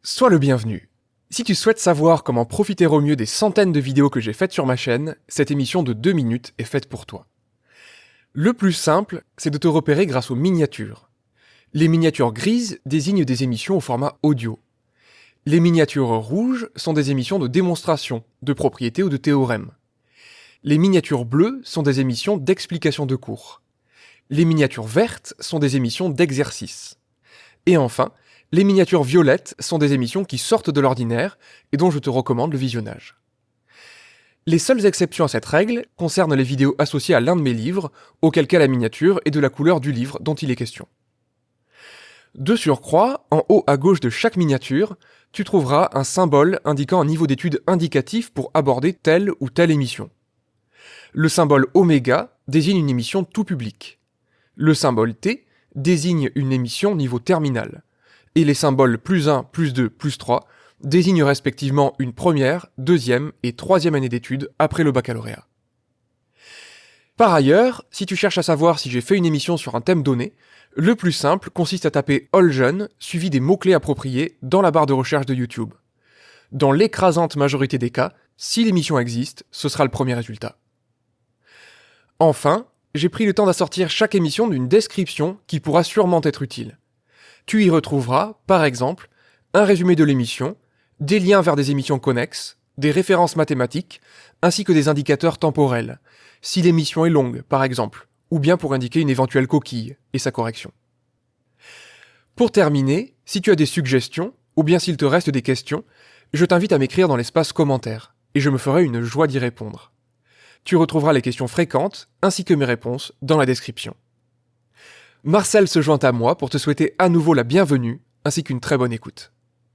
Sois le bienvenu. Si tu souhaites savoir comment profiter au mieux des centaines de vidéos que j'ai faites sur ma chaîne, cette émission de 2 minutes est faite pour toi. Le plus simple, c'est de te repérer grâce aux miniatures. Les miniatures grises désignent des émissions au format audio. Les miniatures rouges sont des émissions de démonstration, de propriété ou de théorème. Les miniatures bleues sont des émissions d'explication de cours. Les miniatures vertes sont des émissions d'exercice. Et enfin, les miniatures violettes sont des émissions qui sortent de l'ordinaire et dont je te recommande le visionnage. Les seules exceptions à cette règle concernent les vidéos associées à l'un de mes livres, auquel cas la miniature est de la couleur du livre dont il est question. De surcroît, en haut à gauche de chaque miniature, tu trouveras un symbole indiquant un niveau d'étude indicatif pour aborder telle ou telle émission. Le symbole oméga désigne une émission tout public. Le symbole T désigne une émission niveau terminal. Et les symboles +1, +2, +3 désignent respectivement une première, deuxième et troisième année d'études après le baccalauréat. Par ailleurs, si tu cherches à savoir si j'ai fait une émission sur un thème donné, le plus simple consiste à taper All Jeune suivi des mots-clés appropriés dans la barre de recherche de YouTube. Dans l'écrasante majorité des cas, si l'émission existe, ce sera le premier résultat. Enfin, j'ai pris le temps d'assortir chaque émission d'une description qui pourra sûrement être utile. Tu y retrouveras, par exemple, un résumé de l'émission, des liens vers des émissions connexes, des références mathématiques, ainsi que des indicateurs temporels, si l'émission est longue, par exemple, ou bien pour indiquer une éventuelle coquille et sa correction. Pour terminer, si tu as des suggestions, ou bien s'il te reste des questions, je t'invite à m'écrire dans l'espace commentaires, et je me ferai une joie d'y répondre. Tu retrouveras les questions fréquentes, ainsi que mes réponses, dans la description. Marcel se joint à moi pour te souhaiter à nouveau la bienvenue, ainsi qu'une très bonne écoute.